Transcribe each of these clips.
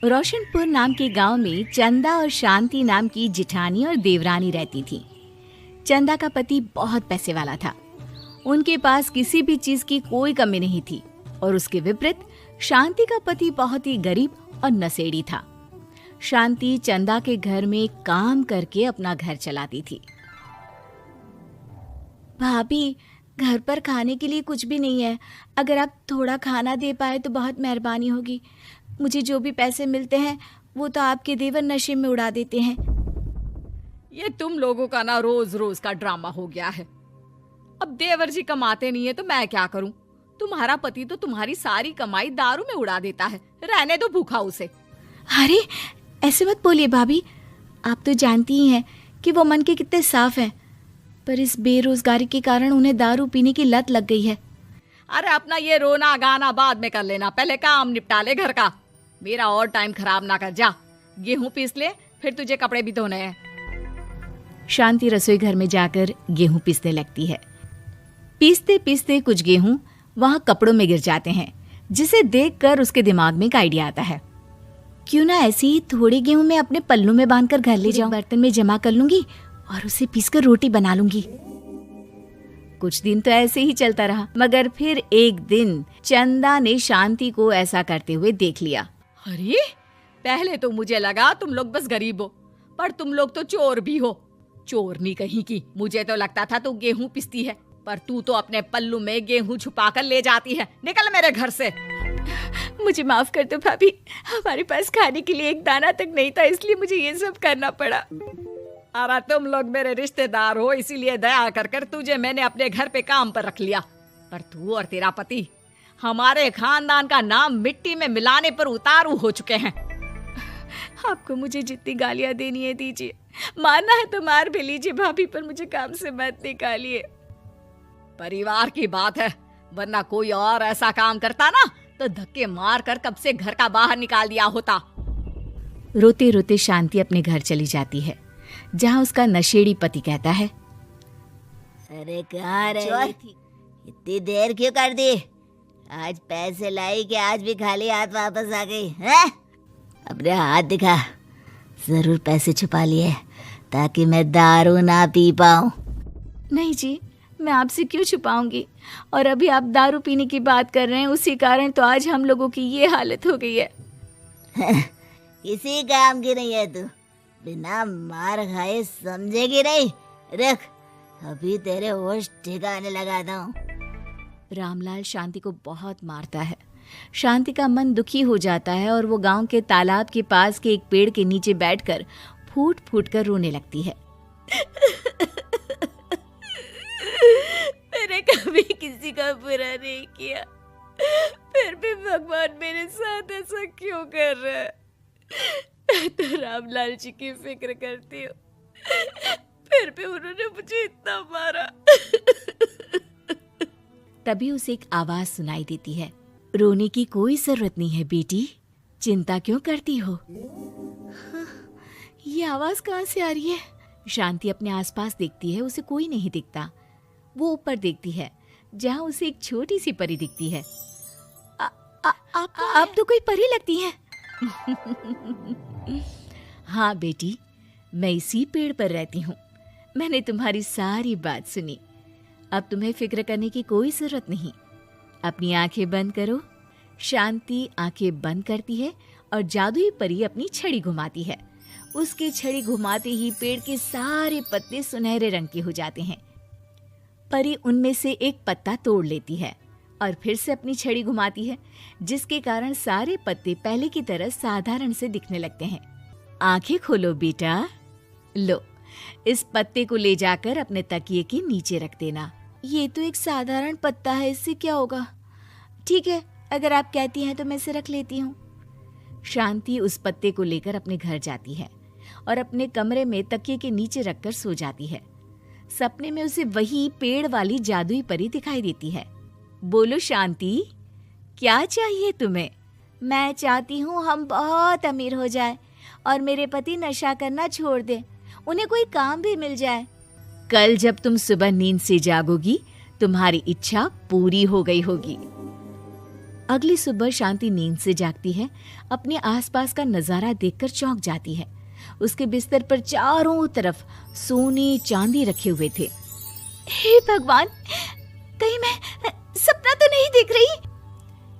रोशनपुर नाम के गांव में चंदा और शांति नाम की जिठानी और देवरानी रहती थी। चंदा का पति बहुत पैसे वाला था। उनके पास किसी भी चीज की कोई कमी नहीं थी और उसके विपरीत शांति का पति बहुत ही गरीब और नशेड़ी था। शांति चंदा के घर में काम करके अपना घर चलाती थी। भाभी, घर पर खाने के लिए कुछ भी नहीं है। अगर आप थोड़ा खाना दे पाए तो बहुत मेहरबानी होगी। मुझे जो भी पैसे मिलते हैं वो तो आपके देवर नशे में उड़ा देते हैं। ये तुम लोगों का ना रोज रोज का ड्रामा हो गया है। अब देवर जी कमाते नहीं है तो मैं क्या करूं? तुम्हारा पति तो तुम्हारी सारी कमाई दारू में उड़ा देता है। रहने दो भूखा उसे। अरे ऐसे मत बोलिए भाभी, आप तो जानती ही हैं कि वो मन के कितने साफ हैं, पर इस बेरोजगारी के कारण उन्हें दारू पीने की लत लग गई है। अरे अपना ये रोना गाना बाद में कर लेना, पहले काम निपटा ले घर का। मेरा और टाइम खराब ना कर। जा गेहूं पीस ले, फिर तुझे कपड़े भी धोने हैं। शांति रसोई घर में जाकर गेहूं पीसने लगती है। पीसते पीसते कुछ गेहूं वहां कपड़ों में गिर जाते हैं, जिसे देखकर उसके दिमाग में एक आइडिया आता है। क्यों ना ऐसे ही थोड़े गेहूं मैं अपने पल्लू में बांधकर घर ले जाऊं, बर्तन में जमा कर लूंगी और उसे पीसकर रोटी बना लूंगी। कुछ दिन तो ऐसे ही चलता रहा, मगर फिर एक दिन चंदा ने शांति को ऐसा करते हुए देख लिया। अरे पहले तो मुझे लगा तुम लोग बस गरीब हो, पर तुम लोग तो चोर भी हो। चोरनी कहीं की। मुझे तो लगता था तू गेहूं पिसती है, पर तू तो अपने पल्लू में गेहूं छुपाकर ले जाती है। निकल मेरे घर से। मुझे माफ कर दो भाभी, हमारे पास खाने के लिए एक दाना तक नहीं था, इसलिए मुझे ये सब करना पड़ा। अरे तुम लोग मेरे रिश्तेदार हो, इसीलिए दया कर कर तुझे मैंने अपने घर पे काम पर रख लिया। पर तू और तेरा पति हमारे खानदान का नाम मिट्टी में मिलाने पर उतारू हो चुके हैं। आपको मुझे जितनी गालियां देनी है दीजिए, मारना है तो मार भी लीजिए भाभी, पर मुझे काम से मत निकालिए। परिवार की बात है, वरना कोई और ऐसा काम करता ना तो धक्के मार कर कब से घर का बाहर निकाल दिया होता। रोते रोते शांति अपने घर चली जाती है, जहाँ उसका नशेड़ी पति कहता है, अरे कहाँ रही थी? इतनी देर क्यों कर दी? आज पैसे लाई कि आज भी खाली हाथ वापस आ गई है? अपने हाथ दिखा। जरूर पैसे छुपा लिए ताकि मैं दारू ना पी पाऊं। नहीं जी, मैं आपसे क्यों छुपाऊंगी? और अभी आप दारू पीने की बात कर रहे हैं, उसी कारण तो आज हम लोगों की ये हालत हो गई है। किसी काम की नहीं है तू, बिना मार खाए समझेगी नहीं। रख, अभी तेरे होश ठिकाने लगाता हूँ। रामलाल शांति को बहुत मारता है। शांति का मन दुखी हो जाता है और वो गांव के तालाब के पास के एक पेड़ के नीचे बैठकर फूट फूट कर रोने लगती है। मैंने कभी किसी का बुरा नहीं किया, फिर भी भगवान मेरे साथ ऐसा क्यों कर रहा है? मैं तो रामलाल जी की फिक्र करती हूँ, फिर भी उन्होंने मुझे इतना मारा। तभी उसे एक आवाज सुनाई देती है, रोने की कोई जरूरत नहीं है बेटी, चिंता क्यों करती हो? ये आवाज कहाँ से आ रही है? शांति अपने आसपास देखती है, उसे कोई नहीं दिखता। वो ऊपर देखती है, जहाँ उसे एक छोटी सी परी दिखती है। आप तो कोई परी लगती हैं। हाँ बेटी, मैं इसी पेड़ पर रहती हूँ। मैंने तुम्हारी सारी बात सुनी। अब तुम्हें फिक्र करने की कोई जरूरत नहीं। अपनी आंखें बंद करो। शांति आंखें बंद करती है और जादुई परी अपनी छड़ी घुमाती है। उसकी छड़ी घुमाते ही पेड़ के सारे पत्ते सुनहरे रंग के हो जाते हैं। परी उनमें से एक पत्ता तोड़ लेती है और फिर से अपनी छड़ी घुमाती है, जिसके कारण सारे पत्ते पहले की तरह साधारण से दिखने लगते हैं। आंखें खोलो बेटा। लो, इस पत्ते को ले जाकर अपने तकिए के नीचे रख देना। ये तो एक साधारण पत्ता है, इससे क्या होगा? ठीक है, अगर आप कहती हैं तो मैं इसे रख लेती हूँ। शांति उस पत्ते को लेकर अपने घर जाती है और अपने कमरे में तकिए के नीचे रखकर सो जाती है। सपने में उसे वही पेड़ वाली जादुई परी दिखाई देती है। बोलो शांति, क्या चाहिए तुम्हें? मैं चाहती हूँ हम बहुत अमीर हो जाए और मेरे पति नशा करना छोड़ दे, उन्हें कोई काम भी मिल जाए। कल जब तुम सुबह नींद से जागोगी, तुम्हारी इच्छा पूरी हो गई होगी। अगली सुबह शांति नींद से जागती है। अपने आसपास का नजारा देखकर चौंक जाती है। उसके बिस्तर पर चारों तरफ सोने चांदी रखे हुए थे। हे भगवान, कहीं मैं सपना तो नहीं देख रही?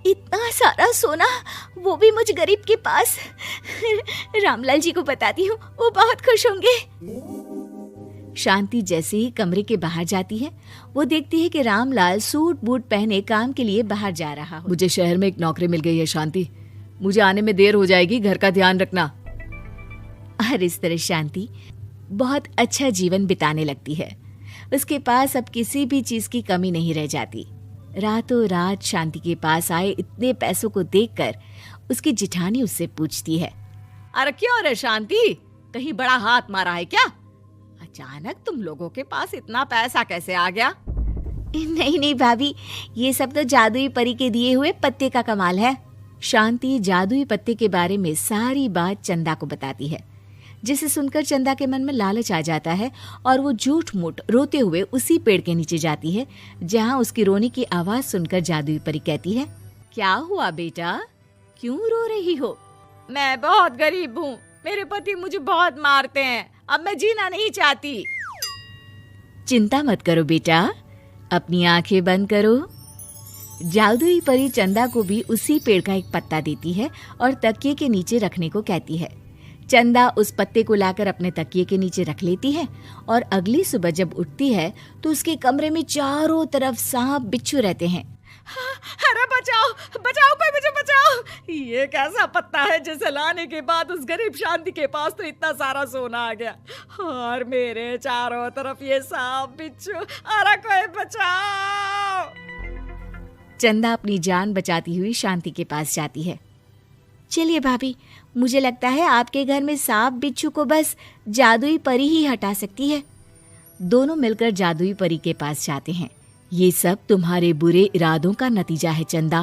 इतना सारा सोना, वो भी मुझ गरीब के पास। रामलाल जी को बताती हूँ, वो बहुत खुश होंगे। शांति जैसे ही कमरे के बाहर जाती है, वो देखती है कि रामलाल सूट बूट पहने काम के लिए बाहर जा रहा हो। मुझे शहर में एक नौकरी मिल गई है शांति, मुझे आने में देर हो जाएगी, घर का ध्यान रखना। और इस तरह शांति बहुत अच्छा जीवन बिताने लगती है। उसके पास अब किसी भी चीज की कमी नहीं रह जाती। रातों रात शांति के पास आए इतने पैसों को देखकर उसकी जिठानी उससे पूछती है, अरे क्यों रे शांति, कहीं बड़ा हाथ मारा है क्या? अचानक तुम लोगों के पास इतना पैसा कैसे आ गया? नहीं नहीं भाभी, ये सब तो जादुई परी के दिए हुए पत्ते का कमाल है। शांति जादुई पत्ते के बारे में सारी बात चंदा को बताती है, जिसे सुनकर चंदा के मन में लालच आ जाता है और वो झूठ मूठ रोते हुए उसी पेड़ के नीचे जाती है जहाँ उसकी रोने की आवाज सुनकर जादुई परी कहती है, क्या हुआ बेटा, क्यों रो रही हो? मैं बहुत गरीब हूँ, मेरे पति मुझे बहुत मारते हैं, अब मैं जीना नहीं चाहती। चिंता मत करो बेटा, अपनी आंखें बंद करो। जादुई परी चंदा को भी उसी पेड़ का एक पत्ता देती है और तकिए के नीचे रखने को कहती है। चंदा उस पत्ते को लाकर अपने तकिए के नीचे रख लेती है और अगली सुबह जब उठती है तो उसके कमरे में चारों तरफ सांप बिच्छू रहते हैं। अरे बचाओ बचाओ, कोई मुझे बचाओ, ये कैसा पत्ता है जिसे लाने के बाद उस गरीब शांति के पास तो इतना सारा सोना आ गया, और मेरे चारों तरफ ये सांप बिच्छू, अरे कोई बचाओ। चंदा अपनी जान बचाती हुई शांति के पास जाती है। चलिए भाभी, मुझे लगता है आपके घर में सांप बिच्छू को बस जादुई परी ही हटा सकती है। दोनों मिलकर जादुई परी के पास जाते हैं। ये सब तुम्हारे बुरे इरादों का नतीजा है चंदा।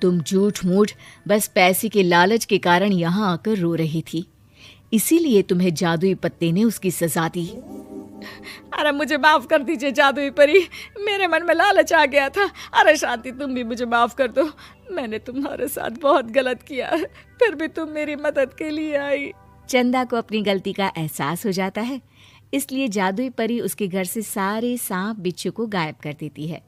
तुम झूठ मूठ बस पैसे के लालच के कारण यहाँ आकर रो रही थी, इसीलिए तुम्हें जादुई पत्ते ने उसकी सजा दी। अरे मुझे माफ कर दीजिए जादुई परी, मेरे मन में लालच आ गया था। अरे शांति, तुम भी मुझे माफ कर दो, मैंने तुम्हारे साथ बहुत गलत किया है, फिर भी तुम मेरी मदद के लिए आई। चंदा को अपनी गलती का एहसास हो जाता है, इसलिए जादुई परी उसके घर से सारे सांप बिच्छू को गायब कर देती है।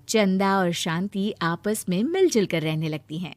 चंदा और शांति आपस में मिलजुल कर रहने लगती हैं।